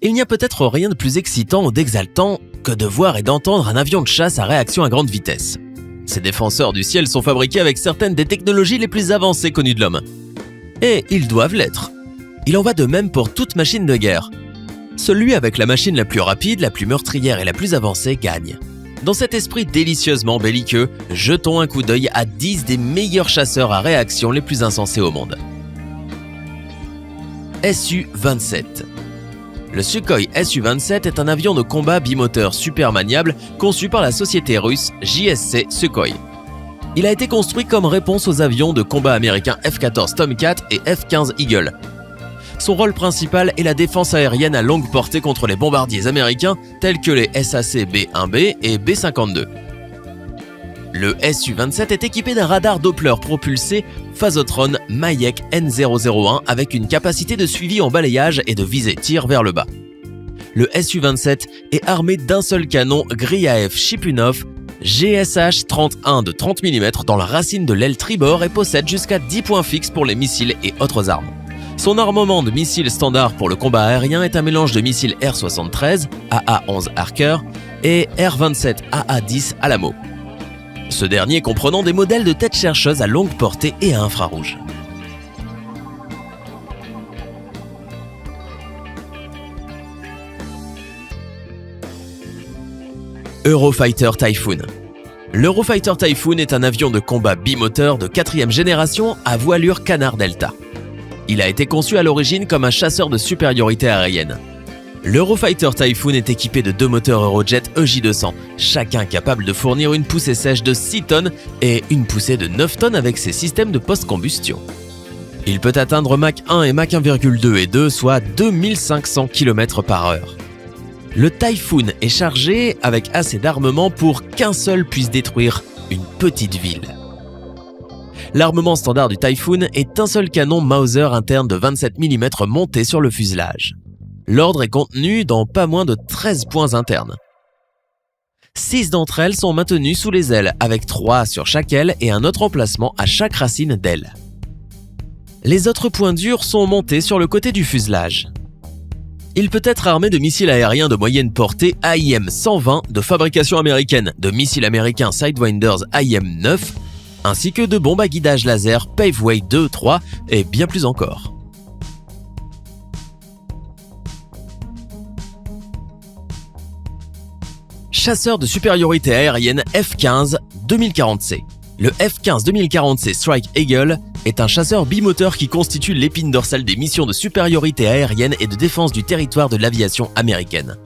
Il n'y a peut-être rien de plus excitant ou d'exaltant que de voir et d'entendre un avion de chasse à réaction à grande vitesse. Ces défenseurs du ciel sont fabriqués avec certaines des technologies les plus avancées connues de l'homme. Et ils doivent l'être. Il en va de même pour toute machine de guerre. Celui avec la machine la plus rapide, la plus meurtrière et la plus avancée gagne. Dans cet esprit délicieusement belliqueux, jetons un coup d'œil à 10 des meilleurs chasseurs à réaction les plus insensés au monde. Su-27. Le Sukhoi Su-27 est un avion de combat bimoteur super maniable conçu par la société russe JSC Sukhoi. Il a été construit comme réponse aux avions de combat américains F-14 Tomcat et F-15 Eagle. Son rôle principal est la défense aérienne à longue portée contre les bombardiers américains tels que les SAC B-1B et B-52. Le Su-27 est équipé d'un radar Doppler propulsé Phasotron Mavic N001 avec une capacité de suivi en balayage et de visée tir vers le bas. Le Su-27 est armé d'un seul canon Griaev Chipunov GSH-31 de 30 mm dans la racine de l'aile tribord et possède jusqu'à 10 points fixes pour les missiles et autres armes. Son armement de missiles standard pour le combat aérien est un mélange de missiles R-73, AA-11 Harker et R-27 AA-10 Alamo. Ce dernier comprenant des modèles de tête chercheuse à longue portée et à infrarouge. Eurofighter Typhoon. L'Eurofighter Typhoon est un avion de combat bimoteur de 4e génération à voilure canard delta. Il a été conçu à l'origine comme un chasseur de supériorité aérienne. L'Eurofighter Typhoon est équipé de 2 moteurs Eurojet EJ200, chacun capable de fournir une poussée sèche de 6 tonnes et une poussée de 9 tonnes avec ses systèmes de post-combustion. Il peut atteindre Mach 1 et Mach 1,2 et 2, soit 2500 km/h. Le Typhoon est chargé avec assez d'armement pour qu'un seul puisse détruire une petite ville. L'armement standard du Typhoon est un seul canon Mauser interne de 27 mm monté sur le fuselage. L'ordre est contenu dans pas moins de 13 points internes. 6 d'entre elles sont maintenues sous les ailes, avec 3 sur chaque aile et un autre emplacement à chaque racine d'aile. Les autres points durs sont montés sur le côté du fuselage. Il peut être armé de missiles aériens de moyenne portée AIM-120 de fabrication américaine, de missiles américains Sidewinders AIM-9, ainsi que de bombes à guidage laser Paveway 2-3 et bien plus encore. Chasseur de supériorité aérienne F-15 2040C. Le F-15 2040C Strike Eagle est un chasseur bimoteur qui constitue l'épine dorsale des missions de supériorité aérienne et de défense du territoire de l'aviation américaine.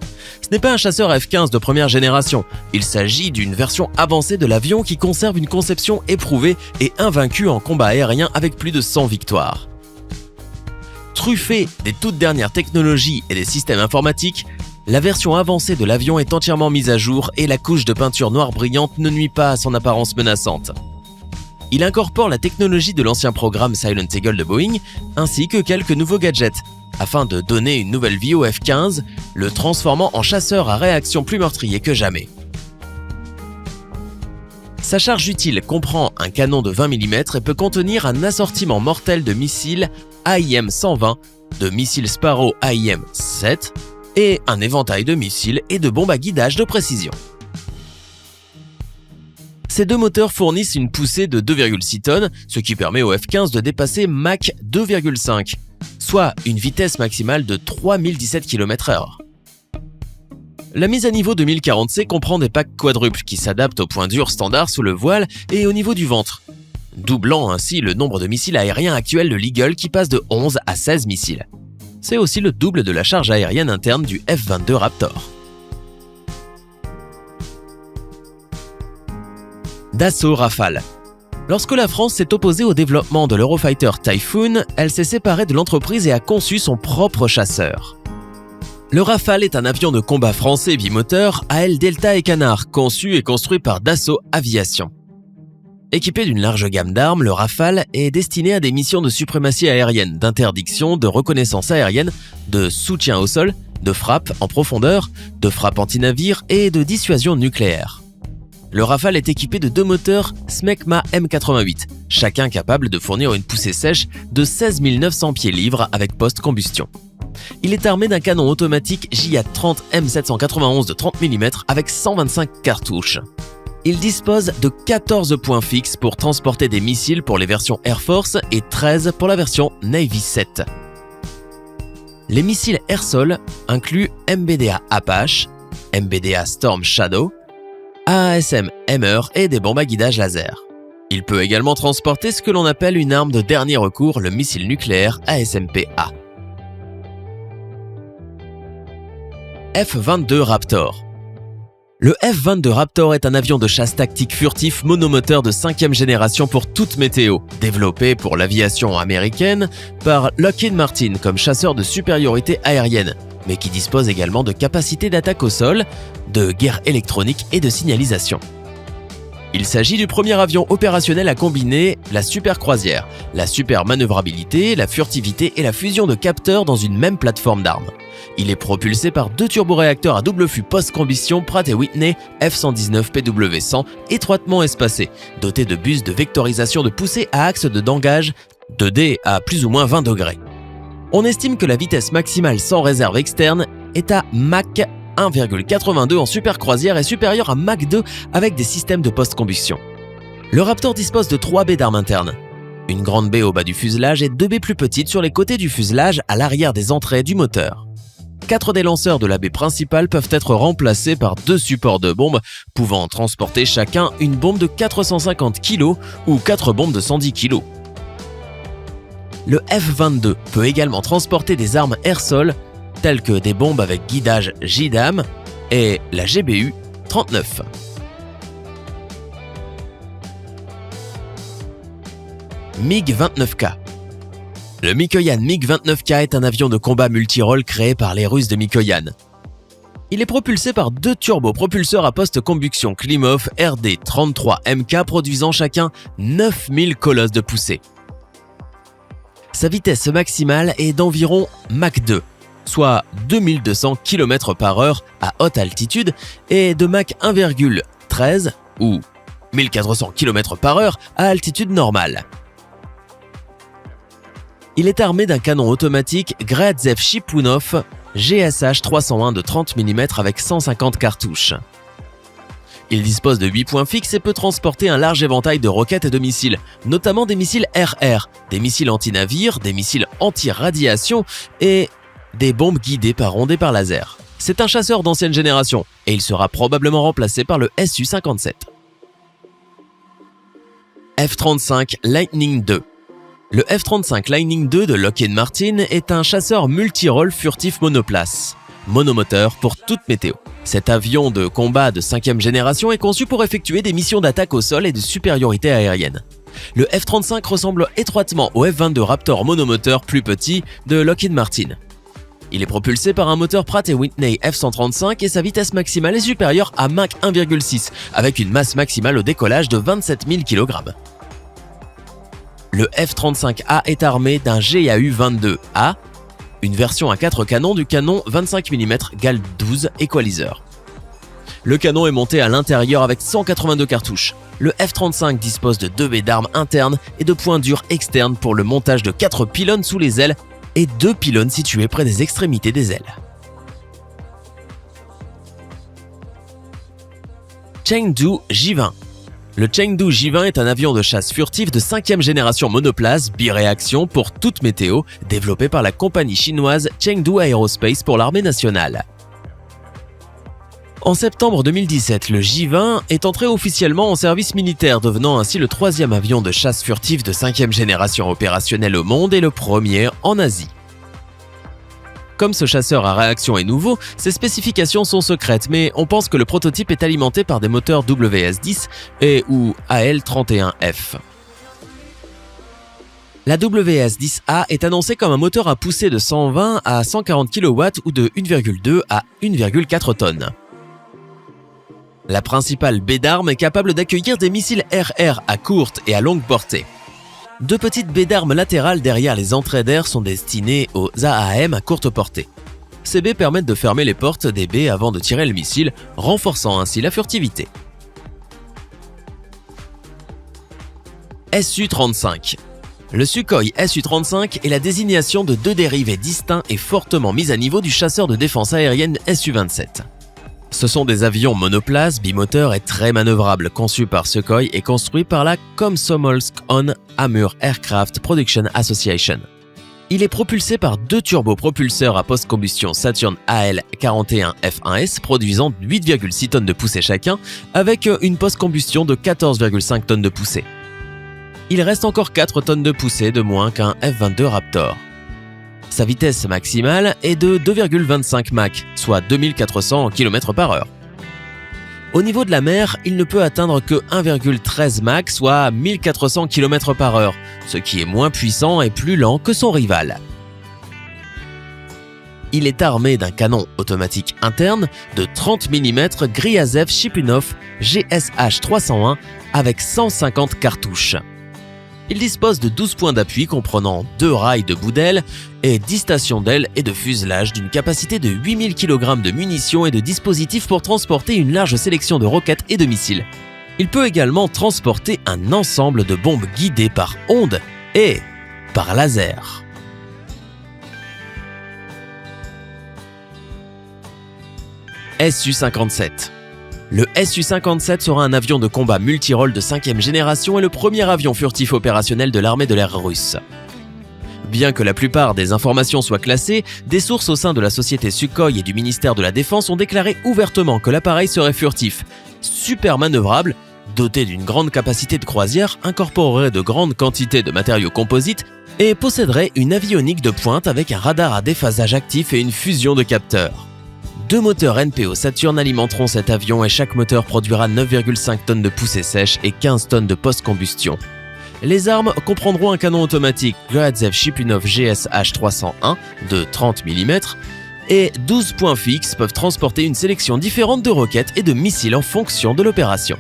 Ce n'est pas un chasseur F-15 de première génération, il s'agit d'une version avancée de l'avion qui conserve une conception éprouvée et invaincue en combat aérien avec plus de 100 victoires. Truffé des toutes dernières technologies et des systèmes informatiques, la version avancée de l'avion est entièrement mise à jour et la couche de peinture noire brillante ne nuit pas à son apparence menaçante. Il incorpore la technologie de l'ancien programme Silent Eagle de Boeing ainsi que quelques nouveaux gadgets, afin de donner une nouvelle vie au F-15, le transformant en chasseur à réaction plus meurtrier que jamais. Sa charge utile comprend un canon de 20 mm et peut contenir un assortiment mortel de missiles AIM-120, de missiles Sparrow AIM-7 et un éventail de missiles et de bombes à guidage de précision. Ces 2 moteurs fournissent une poussée de 2,6 tonnes, ce qui permet au F-15 de dépasser Mach 2,5, soit une vitesse maximale de 3017 km/h. La mise à niveau 2040C comprend des packs quadruples qui s'adaptent au point dur standard sous le voile et au niveau du ventre, doublant ainsi le nombre de missiles aériens actuels de l'Eagle qui passe de 11 à 16 missiles. C'est aussi le double de la charge aérienne interne du F-22 Raptor. Dassault Rafale. Lorsque la France s'est opposée au développement de l'Eurofighter Typhoon, elle s'est séparée de l'entreprise et a conçu son propre chasseur. Le Rafale est un avion de combat français bimoteur à aile delta et canard, conçu et construit par Dassault Aviation. Équipé d'une large gamme d'armes, le Rafale est destiné à des missions de suprématie aérienne, d'interdiction, de reconnaissance aérienne, de soutien au sol, de frappe en profondeur, de frappe anti-navire et de dissuasion nucléaire. Le Rafale est équipé de 2 moteurs Smecma M88, chacun capable de fournir une poussée sèche de 16 900 pieds-livres avec post-combustion. Il est armé d'un canon automatique JA-30 M791 de 30 mm avec 125 cartouches. Il dispose de 14 points fixes pour transporter des missiles pour les versions Air Force et 13 pour la version Navy 7. Les missiles air-sol incluent MBDA Apache, MBDA Storm Shadow, AASM Hammer et des bombes à guidage laser. Il peut également transporter ce que l'on appelle une arme de dernier recours, le missile nucléaire ASMP-A. F-22 Raptor. Le F-22 Raptor est un avion de chasse tactique furtif monomoteur de 5e génération pour toute météo, développé pour l'aviation américaine par Lockheed Martin comme chasseur de supériorité aérienne, mais qui dispose également de capacités d'attaque au sol, de guerre électronique et de signalisation. Il s'agit du premier avion opérationnel à combiner la super croisière, la super manœuvrabilité, la furtivité et la fusion de capteurs dans une même plateforme d'armes. Il est propulsé par 2 turboréacteurs à double fût post-combustion Pratt & Whitney F119 PW100 étroitement espacés, dotés de bus de vectorisation de poussée à axe de dangage de D à plus ou moins 20 degrés. On estime que la vitesse maximale sans réserve externe est à Mach 1,82 en super croisière et supérieure à Mach 2 avec des systèmes de post-combustion. Le Raptor dispose de 3 baies d'armes internes. Une grande baie au bas du fuselage et 2 baies plus petites sur les côtés du fuselage à l'arrière des entrées du moteur. 4 des lanceurs de la baie principale peuvent être remplacés par 2 supports de bombes pouvant transporter chacun une bombe de 450 kg ou 4 bombes de 110 kg. Le F-22 peut également transporter des armes air-sol telles que des bombes avec guidage JDAM et la GBU-39. MiG-29K. Le Mikoyan MiG-29K est un avion de combat multirôle créé par les Russes de Mikoyan. Il est propulsé par 2 turbopropulseurs à post-combustion Klimov RD-33MK produisant chacun 9000 colosses de poussée. Sa vitesse maximale est d'environ Mach 2, soit 2200 km/h à haute altitude, et de Mach 1,13 ou 1400 km/h à altitude normale. Il est armé d'un canon automatique Gradzev Chipounov GSH 301 de 30 mm avec 150 cartouches. Il dispose de 8 points fixes et peut transporter un large éventail de roquettes et de missiles, notamment des missiles RR, des missiles anti-navires, des missiles anti-radiation et des bombes guidées par ondes et par laser. C'est un chasseur d'ancienne génération et il sera probablement remplacé par le Su-57. F-35 Lightning II. Le F-35 Lightning II de Lockheed Martin est un chasseur multirôle furtif monoplace, monomoteur pour toute météo. Cet avion de combat de 5e génération est conçu pour effectuer des missions d'attaque au sol et de supériorité aérienne. Le F-35 ressemble étroitement au F-22 Raptor monomoteur plus petit de Lockheed Martin. Il est propulsé par un moteur Pratt & Whitney F135 et sa vitesse maximale est supérieure à Mach 1,6 avec une masse maximale au décollage de 27 000 kg. Le F-35A est armé d'un GAU-22A, une version à 4 canons du canon 25 mm GAL 12 Equalizer. Le canon est monté à l'intérieur avec 182 cartouches. Le F-35 dispose de 2 baies d'armes internes et de points durs externes pour le montage de 4 pylônes sous les ailes et 2 pylônes situés près des extrémités des ailes. Chengdu J-20. Le Chengdu J-20 est un avion de chasse furtif de 5e génération monoplace biréaction pour toute météo, développé par la compagnie chinoise Chengdu Aerospace pour l'armée nationale. En septembre 2017, le J-20 est entré officiellement en service militaire, devenant ainsi le 3e avion de chasse furtif de 5e génération opérationnel au monde et le premier en Asie. Comme ce chasseur à réaction est nouveau, ses spécifications sont secrètes, mais on pense que le prototype est alimenté par des moteurs WS-10 et ou AL-31F. La WS-10A est annoncée comme un moteur à poussée de 120 à 140 kW ou de 1,2 à 1,4 tonnes. La principale baie d'armes est capable d'accueillir des missiles RR à courte et à longue portée. 2 petites baies d'armes latérales derrière les entrées d'air sont destinées aux AAM à courte portée. Ces baies permettent de fermer les portes des baies avant de tirer le missile, renforçant ainsi la furtivité. Su-35. Le Sukhoi Su-35 est la désignation de deux dérivés distincts et fortement mis à niveau du chasseur de défense aérienne Su-27. Ce sont des avions monoplaces, bimoteurs et très manœuvrables conçus par Sukhoi et construits par la Komsomolsk-on Amur Aircraft Production Association. Il est propulsé par deux turbopropulseurs à post-combustion Saturn AL-41 F1S produisant 8,6 tonnes de poussée chacun avec une post-combustion de 14,5 tonnes de poussée. Il reste encore 4 tonnes de poussée de moins qu'un F-22 Raptor. Sa vitesse maximale est de 2,25 Mach, soit 2400 km/h. Au niveau de la mer, il ne peut atteindre que 1,13 Mach, soit 1400 km/h, ce qui est moins puissant et plus lent que son rival. Il est armé d'un canon automatique interne de 30 mm Gryazev Chipunov GSH 301 avec 150 cartouches. Il dispose de 12 points d'appui comprenant 2 rails de bout d'aile et 10 stations d'aile et de fuselage d'une capacité de 8000 kg de munitions et de dispositifs pour transporter une large sélection de roquettes et de missiles. Il peut également transporter un ensemble de bombes guidées par ondes et par laser. Su-57. Le Su-57 sera un avion de combat multirôle de 5e génération et le premier avion furtif opérationnel de l'armée de l'air russe. Bien que la plupart des informations soient classées, des sources au sein de la société Sukhoi et du ministère de la Défense ont déclaré ouvertement que l'appareil serait furtif, super manœuvrable, doté d'une grande capacité de croisière, incorporerait de grandes quantités de matériaux composites et posséderait une avionique de pointe avec un radar à déphasage actif et une fusion de capteurs. 2 moteurs NPO Saturn alimenteront cet avion et chaque moteur produira 9,5 tonnes de poussée sèche et 15 tonnes de post-combustion. Les armes comprendront un canon automatique Gryazev Chipunov GSH 301 de 30 mm et 12 points fixes peuvent transporter une sélection différente de roquettes et de missiles en fonction de l'opération.